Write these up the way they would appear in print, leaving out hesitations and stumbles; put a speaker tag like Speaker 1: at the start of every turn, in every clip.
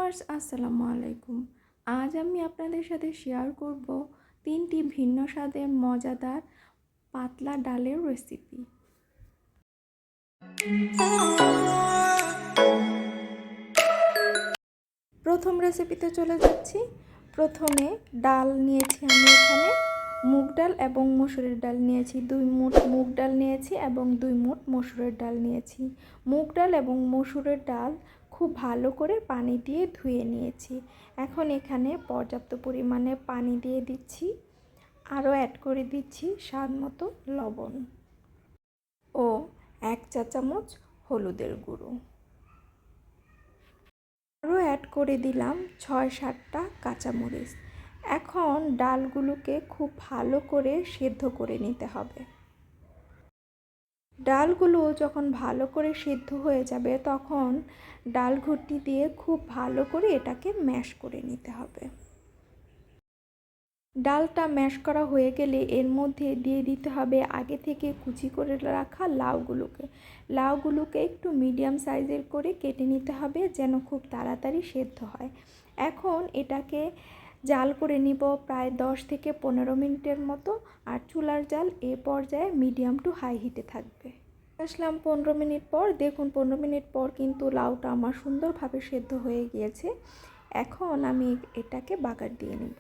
Speaker 1: Viewers আসসালামু আলাইকুম। আজ আমি আপনাদের সাথে শেয়ার করব 3টি ভিন্ন স্বাদের মজাদার পাতলা ডালের রেসিপি। প্রথম রেসিপিতে চলে যাচ্ছি। প্রথমে ডাল নিয়েছি আমি এখানে মুগ ডাল এবং মসুরের ডাল নিয়েছি। 2 মুঠ মুগ ডাল নিয়েছি এবং 2 মুঠ মসুরের ডাল নিয়েছি। মুগ ডাল এবং মসুরের ডাল খুব ভালো করে পানি দিয়ে ধুয়ে নিয়েছি। এখন এখানে পর্যাপ্ত পরিমাণে পানি দিয়ে দিচ্ছি। আরও অ্যাড করে দিচ্ছি স্বাদ মতো লবণ ও 1 চা চামচ হলুদের গুঁড়ো। আরও অ্যাড করে দিলাম 6-7টা কাঁচামরিচ। এখন ডালগুলোকে খুব ভালো করে সেদ্ধ করে নিতে হবে। ডালগুলো যখন ভালো করে সেদ্ধ হয়ে যাবে তখন ডাল ঘুটনি দিয়ে খুব ভালো করে এটাকে ম্যাশ করে নিতে হবে। ডালটা ম্যাশ করা হয়ে গেলে এর মধ্যে দিয়ে দিতে হবে আগে থেকে কুচি করে রাখা লাউগুলোকে একটু মিডিয়াম সাইজের করে কেটে নিতে হবে যেন খুব তাড়াতাড়ি সেদ্ধ হয়। এখন এটাকে জাল করে নিব প্রায় 10 থেকে 15 মিনিটের মতো। আর চুলার জাল এ পর্যায়ে মিডিয়াম টু হাই হিটে থাকবে। আসলাম 15 মিনিট পর। দেখুন 15 মিনিট পর কিন্তু লাউটা আমার সুন্দরভাবে সেদ্ধ হয়ে গিয়েছে। এখন আমি এটাকে বাগার দিয়ে নেব।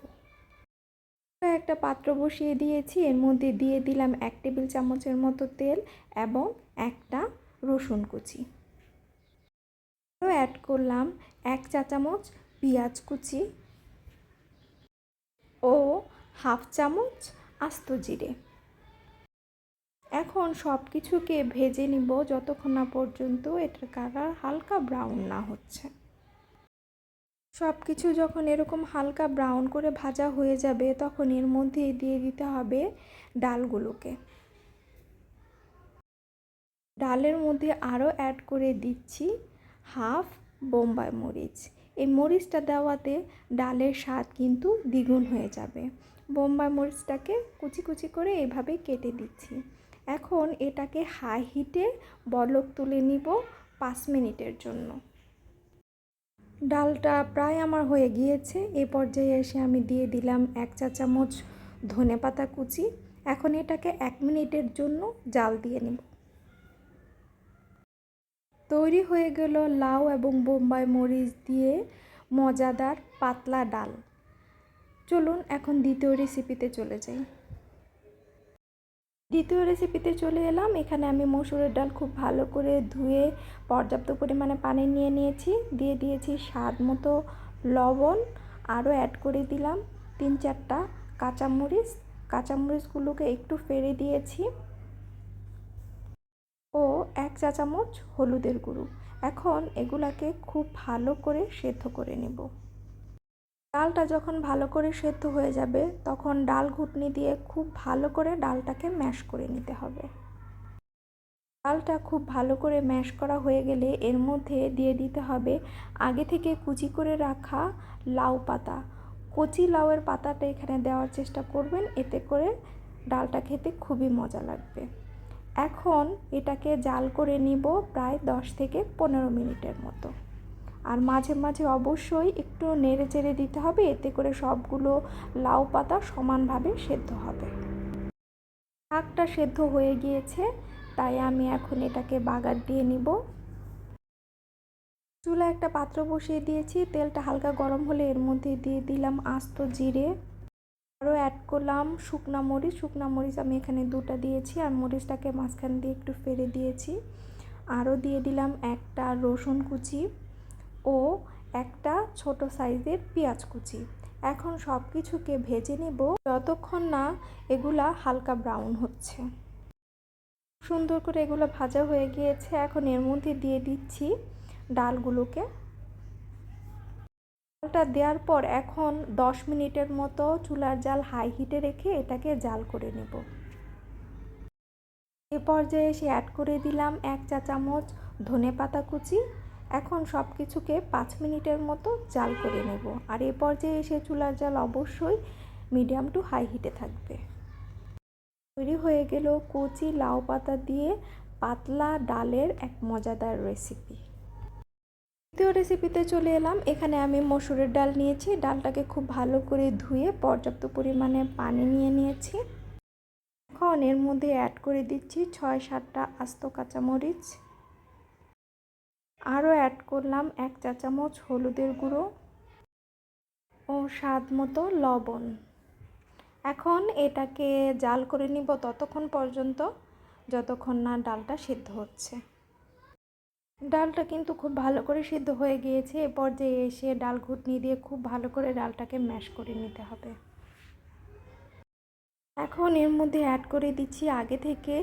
Speaker 1: একটা পাত্র বসিয়ে দিয়েছি। এর মধ্যে দিয়ে দিলাম 1 টেবিল চামচের মতো তেল এবং একটা রসুন কুচি। অ্যাড করলাম 1 চা চামচ পেঁয়াজ কুচি ও হাফ চামচ আস্ত জিরে। এখন সব কিছুকে ভেজে নিব যতক্ষণ না পর্যন্ত এটার কালার হালকা ব্রাউন না হচ্ছে। সব কিছু যখন এরকম হালকা ব্রাউন করে ভাজা হয়ে যাবে তখন এর মধ্যে দিয়ে দিতে হবে ডালগুলোকে। ডালের মধ্যে আরও অ্যাড করে দিচ্ছি হাফ বোম্বাই মরিচ। এই মরিচটা দেওয়াতে ডালের স্বাদ কিন্তু দ্বিগুণ হয়ে যাবে। বোম্বাই মরিচটাকে কুচি কুচি করে এভাবে কেটে দিচ্ছি। এখন এটাকে হাই হিটে বলক তুলে নিব 5 মিনিটের জন্য। ডালটা প্রায় আমার হয়ে গিয়েছে। এ পর্যায়ে এসে আমি দিয়ে দিলাম 1 চা চামচ ধনেপাতা কুচি। এখন এটাকে 1 মিনিটের জন্য জাল দিয়ে নেব। তৈরি হয়ে গেল লাউ এবং বোম্বাই মরিচ দিয়ে মজাদার পাতলা ডাল। চলুন এখন দ্বিতীয় রেসিপিতে চলে যাই। দ্বিতীয় রেসিপিতে চলে এলাম। এখানে আমি মসুরের ডাল খুব ভালো করে ধুয়ে পর্যাপ্ত পরিমাণে পানি নিয়ে নিয়েছি। দিয়ে দিয়েছি স্বাদ মতো লবণ। আরও অ্যাড করে দিলাম 3-4টা কাঁচামরিচগুলোকে একটু ফেড়ে দিয়েছি ও 1 চা চামচ হলুদের গুঁড়ো। এখন এগুলাকে খুব ভালো করে সেদ্ধ করে নেব। ডালটা যখন ভালো করে সেদ্ধ হয়ে যাবে তখন ডাল ঘুটনি দিয়ে খুব ভালো করে ডালটাকে ম্যাশ করে নিতে হবে। ডালটা খুব ভালো করে ম্যাশ করা হয়ে গেলে এর মধ্যে দিয়ে দিতে হবে আগে থেকে কুচি করে রাখা লাউ পাতা। কচি লাউয়ের পাতাটা এখানে দেওয়ার চেষ্টা করবেন, এতে করে ডালটা খেতে খুবই মজা লাগবে। এখন এটাকে জাল করে নিব প্রায় 10 থেকে 15 মিনিটের মতো। আর মাঝে মাঝে অবশ্যই একটু নেড়ে চেড়ে দিতে হবে, এতে করে সবগুলো লাউ পাতা সমানভাবে সেদ্ধ হবে। শাকটা সেদ্ধ হয়ে গিয়েছে, তাই আমি এখন এটাকে বাগার দিয়ে নিব। চুলায় একটা পাত্র বসিয়ে দিয়েছি। তেলটা হালকা গরম হলে এর মধ্যে দিয়ে দিলাম আস্ত জিরে। আরও অ্যাড করলাম শুকনা মরিচ আমি এখানে 2টা দিয়েছি আর মরিচটাকে মাঝখান দিয়ে একটু ফেলে দিয়েছি। আরও দিয়ে দিলাম একটা রসুন কুচি ও একটা ছোট সাইজের পেঁয়াজ কুচি। এখন সব কিছুকে ভেজে নেব যতক্ষণ না এগুলা হালকা ব্রাউন হচ্ছে। সুন্দর করে এগুলো ভাজা হয়ে গিয়েছে। এখন এর মধ্যে দিয়ে দিচ্ছি ডালগুলোকে। ডালটা দেওয়ার পর এখন 10 মিনিটের মতো চুলার জাল হাই হিটে রেখে এটাকে জাল করে নেব। এ পর্যায়ে এসে অ্যাড করে দিলাম 1 চা চামচ ধনেপাতা কুচি। এখন সব কিছুকে 5 মিনিটের মতো জাল করে নেব। আর এ পর্যায়ে এসে চুলার জাল অবশ্যই মিডিয়াম টু হাই হিটে থাকবে। তৈরি হয়ে গেল কচি লাউ পাতা দিয়ে পাতলা ডালের এক মজাদার রেসিপি। দ্বিতীয় রেসিপিতে চলে এলাম। এখানে আমি মসুরের ডাল নিয়েছি। ডালটাকে খুব ভালো করে ধুয়ে পর্যাপ্ত পরিমাণে পানি নিয়ে নিয়েছি। এখন এর মধ্যে অ্যাড করে দিচ্ছি 6-7টা আস্ত কাঁচামরিচ। আরও অ্যাড করলাম 1 চা চামচ হলুদের গুঁড়ো ও স্বাদ মতো লবণ। এখন এটাকে জাল করে নিব ততক্ষণ পর্যন্ত যতক্ষণ না ডালটা সিদ্ধ হচ্ছে। ডালটা কিন্তু খুব ভালো করে সিদ্ধ হয়ে গিয়েছে। এ পর্যায়ে এসে ডাল ঘুটনি দিয়ে খুব ভালো করে ডালটাকে ম্যাশ করে নিতে হবে। এখন এর মধ্যে অ্যাড করে দিচ্ছি আগে থেকে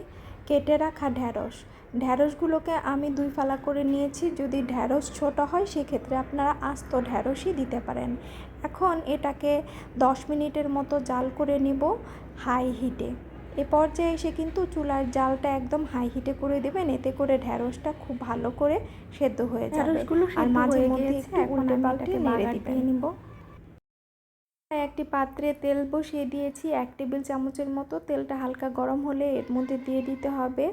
Speaker 1: কেটে রাখা ঢ্যাঁড়স। ঢ্যাঁড়সগুলোকে আমি 2 ফালা করে নিয়েছি। যদি ঢ্যাঁড়স ছোট হয় সেক্ষেত্রে আপনারা আস্ত ঢ্যাঁড়সই দিতে পারেন। এখন এটাকে 10 মিনিটের মতো জাল করে নিব হাই হিটে। এ পর্যায়ে এসে কিন্তু চুলার জালটা একদম হাই হিটে করে দেবেন, এতে করে ঢ্যাঁড়সটা খুব ভালো করে সেদ্ধ হয়ে যাবে। আর মাঝে মধ্যে একটু উল্টে পাল্টে নেড়ে নিব। একটি পাত্রে তেল বসিয়ে দিয়েছি 1 টেবিল চামচের মতো। তেলটা হালকা গরম হলে এর মধ্যে দিয়ে দিতে হবে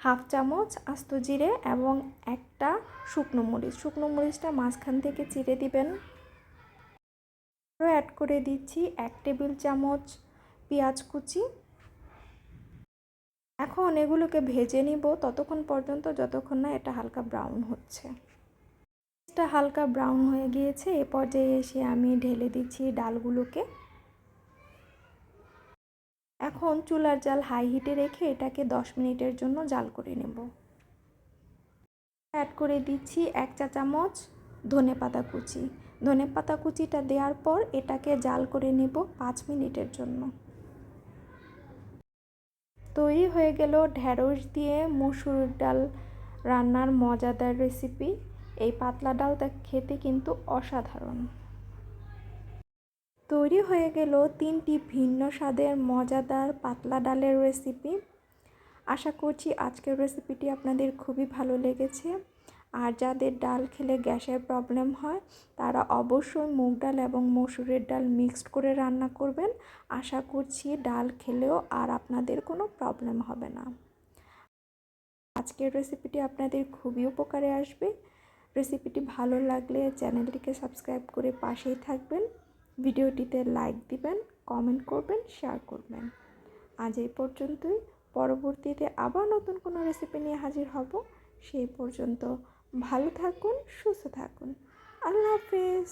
Speaker 1: 1/2 চামচ আস্ত জিরে এবং একটা শুকনো মরিচ। শুকনো মরিচটা মাঝখান থেকে চিড়ে দিবেন। আরও অ্যাড করে দিচ্ছি 1 টেবিল চামচ পেঁয়াজ কুচি। এখন এগুলোকে ভেজে নিব ততক্ষণ পর্যন্ত যতক্ষণ না এটা হালকা ব্রাউন হচ্ছে। এটা হালকা ব্রাউন হয়ে গিয়েছে। এ পর্যায়ে এসে আমি ঢেলে দিচ্ছি ডালগুলোকে। এখন চুলার জাল হাই হিটে রেখে এটাকে 10 মিনিটের জন্য জাল করে নেব। অ্যাড করে দিচ্ছি 1 চা চামচ ধনেপাতা কুচি। ধনেপাতা কুচিটা দেওয়ার পর এটাকে জাল করে নেব 5 মিনিটের জন্য। তৈরি হয়ে গেল ঢ্যাঁড়স দিয়ে মসুর ডাল রান্নার মজাদার রেসিপি। এই পাতলা ডালটা খেতে কিন্তু অসাধারণ। তৈরি হয়ে গেল 3টি ভিন্ন স্বাদের মজাদার পাতলা ডালের রেসিপি। আশা করছি আজকের রেসিপিটি আপনাদের খুবই ভালো লেগেছে। আর যাদের ডাল খেলে গ্যাসের প্রবলেম হয় তারা অবশ্যই মুগ ডাল এবং মসুরের ডাল মিক্সড করে রান্না করবেন। আশা করছি ডাল খেলেও আর আপনাদের কোনো প্রবলেম হবে না। আজকের রেসিপিটি আপনাদের খুবই উপকারে আসবে। রেসিপিটি ভালো লাগলে চ্যানেলটিকে সাবস্ক্রাইব করে পাশেই থাকবেন। ভিডিওটিতে লাইক দিবেন, কমেন্ট করবেন, শেয়ার করবেন। আজ এই পর্যন্তই। পরবর্তীতে আবার নতুন কোনো রেসিপি নিয়ে হাজির হব। সেই পর্যন্ত ভালো থাকুন, সুস্থ থাকুন। আল্লাহ হাফেজ।